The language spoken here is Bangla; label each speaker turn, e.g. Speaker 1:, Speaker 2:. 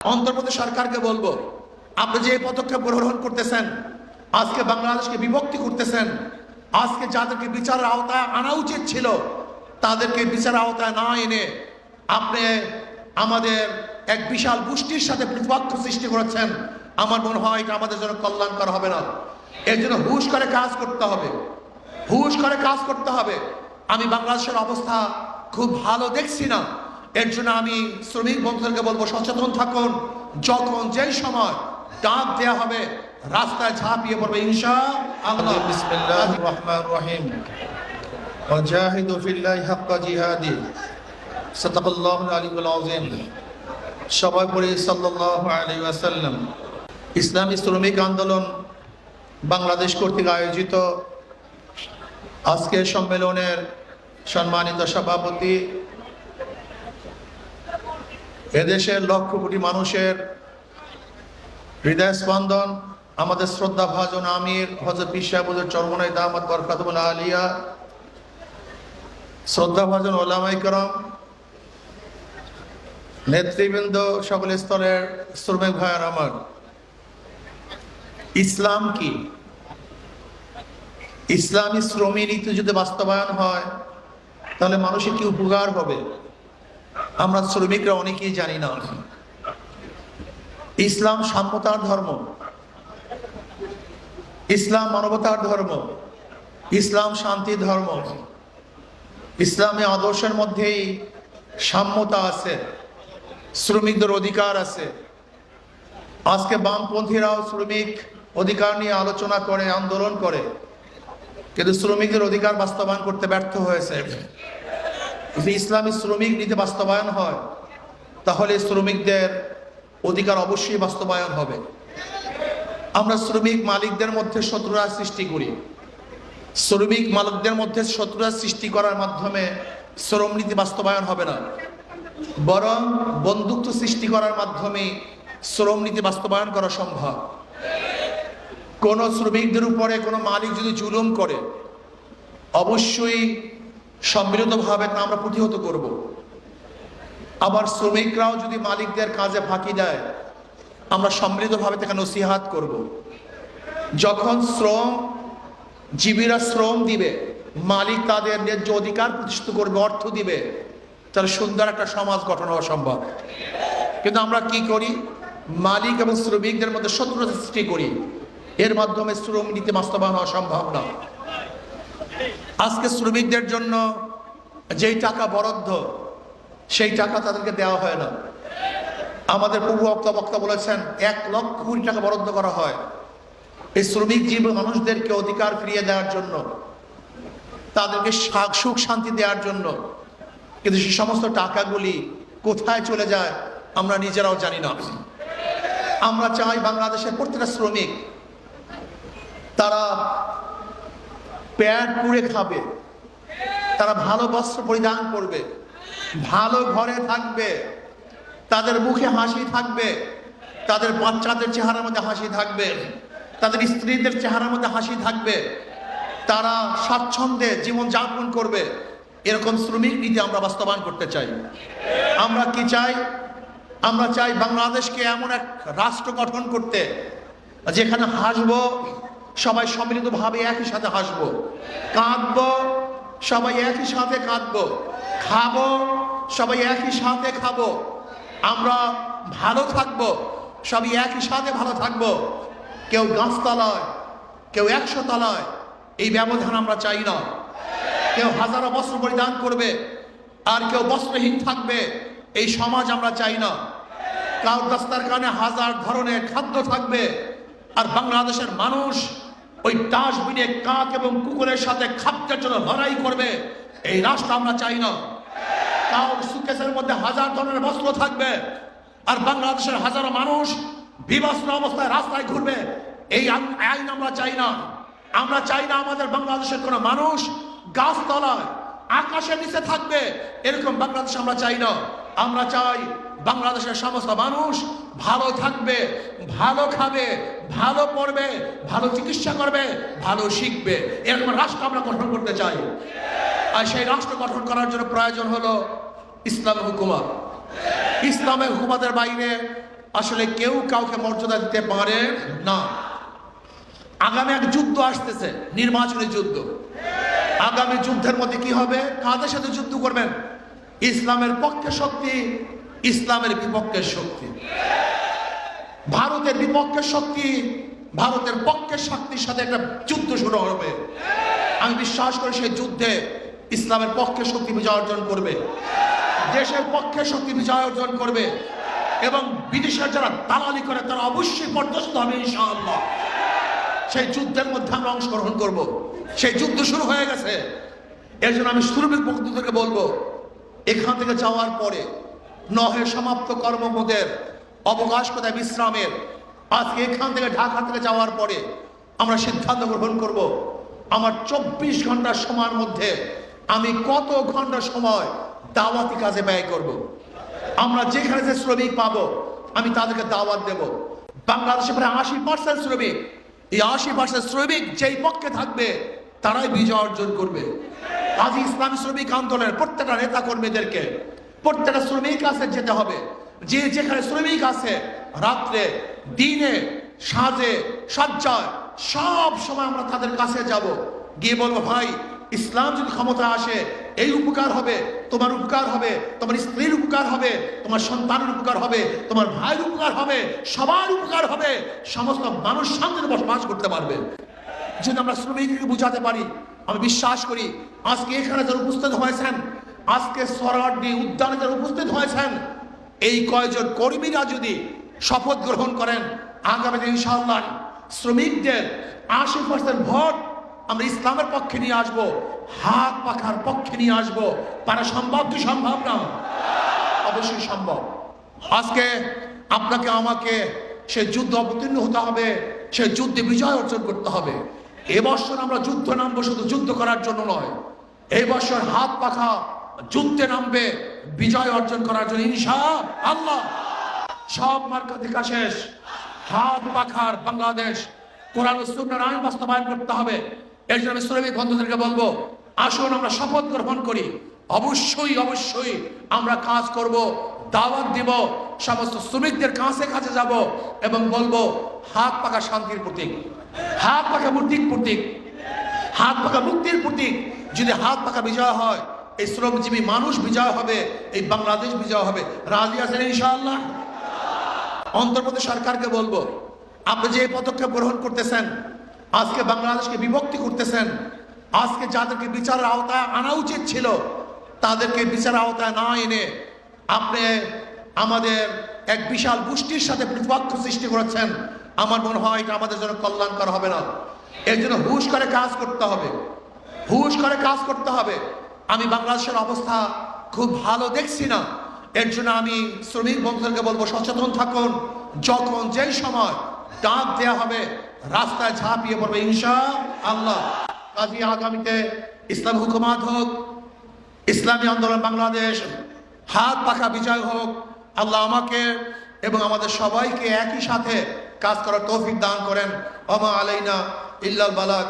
Speaker 1: অন্তর্বর্তী সরকারকে বলবো, আপনি যে পদক্ষেপ গ্রহণ করতেছেন, আজকে বাংলাদেশকে বিভক্তি করতেছেন। আজকে যাদেরকে বিচারের আওতায় আনা উচিত ছিল তাদেরকে বিচারের আওতায় না এনে আপনি আমাদের এক বিশাল গোষ্ঠীর সাথে প্রতিপক্ষ সৃষ্টি করেছেন। আমার মনে হয় এটা আমাদের জন্য কল্যাণকর হবে না। এর জন্য হুঁশ করে কাজ করতে হবে, হুঁশ করে কাজ করতে হবে। আমি বাংলাদেশের অবস্থা খুব ভালো দেখছি না। এর জন্য আমি শ্রমিক বন্ধুদেরকে বলবো, সচেতন থাকুন। যখন যেই সময় ডাক দেয়া হবে রাস্তায় ঝাঁপিয়ে পড়বে ইনশাআল্লাহ।
Speaker 2: বিসমিল্লাহির রহমানির রহিম। ওয়াজাহিদু ফিল্লাহি হাক্কা জিহাদি। সাদাকাল্লাহুল আলিয়্যুল আযীম। সবাই পড়ি সাল্লাল্লাহু আলাইহি ওয়াসাল্লাম। ইসলামী শ্রমিক আন্দোলন বাংলাদেশ কর্তৃক আয়োজিত আজকের সম্মেলনের সম্মানিত সভাপতি, এদেশের লক্ষ কোটি মানুষের হৃদয় স্পন্দন, আমাদের শ্রদ্ধাভাজন আমির হযরত পীর সাহেব হুজুর চরমনাই দামাত বরকাতুল আলিয়া, শ্রদ্ধাভাজন ওলামায়ে কেরাম, নেতৃবৃন্দ, সকল স্তরের শ্রমিক ভাইয়ের আমার, ইসলাম কি? ইসলামী শ্রমিক নীতি যদি বাস্তবায়ন হয় তাহলে মানুষের কি উপকার হবে আমরা শ্রমিকরা অনেকেই জানি না। ইসলাম সাম্যতার ধর্ম, ইসলাম মানবতার ধর্ম, ইসলাম শান্তির ধর্ম। ইসলামী আদর্শের মধ্যেই সাম্যতা আছে, শ্রমিকদের অধিকার আছে। আজকে বামপন্থীরাও শ্রমিক অধিকার নিয়ে আলোচনা করে, আন্দোলন করে, কিন্তু শ্রমিকদের অধিকার বাস্তবায়ন করতে ব্যর্থ হয়েছে। যদি ইসলামী শ্রমিক নীতি বাস্তবায়ন হয় তাহলে শ্রমিকদের অধিকার অবশ্যই বাস্তবায়ন হবে। আমরা শ্রমিক মালিকদের মধ্যে শত্রুতা সৃষ্টি করি। শ্রমিক মালিকদের মধ্যে শত্রুতা সৃষ্টি করার মাধ্যমে শ্রম নীতি বাস্তবায়ন হবে না, বরং বন্ধুত্ব সৃষ্টি করার মাধ্যমে শ্রম নীতি বাস্তবায়ন করা সম্ভব। কোন শ্রমিকদের উপরে কোনো মালিক যদি জুলুম করে অবশ্যই সম্মিলিতভাবে তা আমরা প্রতিহত করব। আবার শ্রমিকরাও যদি মালিকদের কাজে ফাঁকি দেয় আমরা সম্মিলিতভাবে তাকে নসিহাত করব। যখন জীবীরা শ্রম দিবে, মালিক তাদের ন্যায্য অধিকার প্রতিষ্ঠিত করবে, অর্থ দিবে, তাহলে সুন্দর একটা সমাজ গঠন হওয়া সম্ভব। কিন্তু আমরা কি করি? মালিক এবং শ্রমিকদের মধ্যে শত্রুতা সৃষ্টি করি, এর মাধ্যমে শ্রম নীতি বাস্তবায়ন হওয়া সম্ভব না। আজকে শ্রমিকদের জন্য যেই টাকা বরাদ্দ, সেই টাকা তাদেরকে দেওয়া হয় না। আমাদের পূর্ব বক্তা বলেছেন 1 লক্ষ কোটি টাকা বরাদ্দ করা হয় এই শ্রমিক জীবী মানুষদেরকে অধিকার ফিরিয়ে দেওয়ার জন্য, তাদেরকে সুখ শান্তি দেওয়ার জন্য। কিন্তু সে সমস্ত টাকাগুলি কোথায় চলে যায় আমরা নিজেরাও জানি না। আমরা চাই বাংলাদেশের প্রত্যেকটা শ্রমিক তারা পেট পুড়ে খাবে, তারা ভালো বস্ত্র পরিধান করবে, ভালো ঘরে থাকবে, তাদের মুখে হাসি থাকবে, তাদের বাচ্চাদের চেহারার মধ্যে হাসি থাকবে, তাদের স্ত্রীদের চেহারার মধ্যে হাসি থাকবে, তারা স্বাচ্ছন্দ্যে জীবন যাপন করবে। এরকম শ্রমিক নীতি আমরা বাস্তবায়ন করতে চাই। আমরা কি চাই? আমরা চাই বাংলাদেশকে এমন এক রাষ্ট্র গঠন করতে যেখানে হাসবো সবাই সম্মিলিতভাবে একই সাথে হাসবো, কাঁদবো সবাই একই সাথে কাঁদবো, খাবো সবাই একই সাথে খাবো, আমরা ভালো থাকবো সবাই একই সাথে ভালো থাকবো। কেউ গাছতলায়, কেউ 100 তলায়, এই ব্যবধান আমরা চাই না। কেউ হাজারো বস্ত্র পরিধান করবে আর কেউ বস্ত্রহীন থাকবে, এই সমাজ আমরা চাই না। কারোর দস্তারখানে হাজার ধরনের খাদ্য থাকবে আর বাংলাদেশের মানুষ ওই ডাস্টবিনে কাক এবং কুকুরের সাথে খাদ্যের জন্য লড়াই করবে, এই রাষ্ট্র আমরা চাই না। কারোর সুটকেসের মধ্যে হাজার ধরনের বস্ত্র থাকবে আর বাংলাদেশের হাজারো মানুষ বিবস্ত্র অবস্থায় রাস্তায় ঘুরবে, এই আইন আমরা চাই না। আমরা চাই না আমাদের বাংলাদেশের কোনো মানুষ গাছতলায় আকাশের নিচে থাকবে, এরকম বাংলাদেশ আমরা চাই না। আমরা চাই বাংলাদেশের সমস্ত মানুষ ভালো থাকবে, ভালো খাবে, ভালো পড়বে, ভালো চিকিৎসা করবে, ভালো শিখবে, এরকম রাষ্ট্র আমরা গঠন করতে চাই। আর সেই রাষ্ট্র গঠন করার জন্য প্রয়োজন হলো ইসলামের হুকুমত। ইসলামের হুকুমতের বাইরে
Speaker 1: আসলে কেউ কাউকে মর্যাদা দিতে পারে না। আগামী এক যুদ্ধ আসতেছে, নির্বাচনী যুদ্ধ। আগামী যুদ্ধের মধ্যে কি হবে? কাদের সাথে যুদ্ধ করবেন? ইসলামের পক্ষে শক্তি, ইসলামের বিপক্ষের শক্তি। ভারতের বিপক্ষের শক্তি, ভারতের পক্ষের শক্তির সাথে একটা যুদ্ধ শুরু হবে। আমি বিশ্বাস করি সেই যুদ্ধে ইসলামের পক্ষে শক্তি বিজয় অর্জন করবে, দেশের পক্ষে শক্তি বিজয় অর্জন করবে, এবং বিদেশের যারা দালালি করে তারা অবশ্যই পর্যস্ত হবে ইনশাআল্লাহ। সেই যুদ্ধের মধ্যে আমরা অংশগ্রহণ করব। সেই যুদ্ধ শুরু হয়ে গেছে। এর জন্য আমি শ্রমিক বন্ধুদেরকে বলবো, এখান থেকে যাওয়ার পরে নহে সমাপ্ত কর্মপদের অবকাশ কোথায় বিশ্রামের, আজকে এখান থেকে ঢাকা থেকে যাওয়ার পরে আমরা সিদ্ধান্ত গ্রহণ করব, আমার 24 ঘন্টার সময়ের মধ্যে আমি কত ঘন্টা সময় দাওয়াতি কাজে ব্যয় করব। আমরা যেখানে যে শ্রমিক পাবো আমি তাদেরকে দাওয়াত দেব। বাংলাদেশে প্রায় 80% শ্রমিক, এই 80% শ্রমিক যেই পক্ষে থাকবে তারাই বিজয় অর্জন করবে। আজ ইসলামী শ্রমিক আন্দোলনের প্রত্যেকটা নেতা কর্মীদেরকে, প্রত্যেকটা শ্রমিক কাছে যেতে হবে। যে যেখানে শ্রমিক আছে, রাত্রে দিনে সাজে সজ্জায় সব সময় আমরা তাদের কাছে যাব, গিয়ে বলবো, ভাই ইসলাম যদি ক্ষমতা আসে এই উপকার হবে, তোমার উপকার হবে, তোমার স্ত্রীর উপকার হবে, তোমার সন্তানের উপকার হবে, তোমার ভাইয়ের উপকার হবে, সবার উপকার হবে, সমস্ত মানুষ শান্তিতে বসবাস করতে পারবে। যদি আমরা শ্রমিককে বুঝাতে পারি, আমি বিশ্বাস করি আজকে এখানে যারা উপস্থিত হয়েছেন, আজকে সরারডি উদ্যানে যারা উপস্থিত হয়েছেন, এই কয়েকজন কর্মীরা যদি শপথ গ্রহণ করেন, আগামীতে ইনশাআল্লাহ শ্রমিকদের 80% ভোট আমরা ইসলামের পক্ষে নিয়ে আসব, হাত পাখার পক্ষে নিয়ে আসব। পারা সম্ভব কি সম্ভব না? অবশ্যই সম্ভব। আজকে আপনাকে আমাকে সেই যুদ্ধ অবতীর্ণ হতে হবে, সেই যুদ্ধে বিজয় অর্জন করতে হবে। এবছর আমরা যুদ্ধ নামবো শুধু যুদ্ধ করার জন্য নয়, এই বছর হাত পাখা যুদ্ধে নামবে বিজয় অর্জন করার জন্য ইনশাআল্লাহ। সব মার্কা দেখা শেষ, হাত পাখার বাংলাদেশ, কোরআন ও সুন্নাহর আইন বাস্তবায়ন করতে হবে। এর জন্য আমি শ্রমিক বন্ধুদেরকে বলবো, আসুন আমরা শপথ গ্রহণ করি, অবশ্যই অবশ্যই আমরা কাজ করব, দাওয়াত দিব, সমস্ত শ্রমিকদের কাছে কাছে যাব এবং বলবো, হাত পাখা শান্তির প্রতীক, হাত পাখা মুক্তির প্রতীক, হাত পাখা মুক্তির প্রতীক। যদি হাত পাখা বিজয় হয়, এই শ্রমজীবী মানুষ বিজয় হবে, এই বাংলাদেশ বিজয় হবে। রাজি আছেন ইনশাআল্লাহ? অন্তর্বর্তী সরকারকে বলবো, আপনি যে পদক্ষেপ গ্রহণ করতেছেন, আজকে বাংলাদেশকে বিভক্তি করতেছেন, আজকে যাদেরকে বিচারের আওতায় আনা উচিত ছিল তাদেরকে বিচারের আওতায় না এনে আপনি আমাদের এক বিশাল গোষ্ঠীর সাথে প্রতিপক্ষ সৃষ্টি করেছেন। আমার মনে হয় এটা আমাদের জন্য কল্যাণকর হবে না। এর জন্য হুঁশ করে কাজ করতে হবে, হুঁশ করে কাজ করতে হবে। আমি বাংলাদেশের অবস্থা খুব ভালো দেখছি না। এর জন্য আমি শ্রমিক বন্ধুদেরকে বলবো, সচেতন থাকুন। যখন যেই সময় ডাক দেয়া হবে রাস্তায় ঝাঁপিয়ে পড়বে ইনশাআল্লাহ। কাজী আগামীতে ইসলাম হুকুমাত হোক, ইসলামী আন্দোলন বাংলাদেশ হাত পাখা বিজয় হোক। আল্লাহ আমাকে এবং আমাদের সবাইকে একই সাথে কাজ করার তৌফিক দান করেন। ওমা আলাইনা ইল্লাল বালাগ।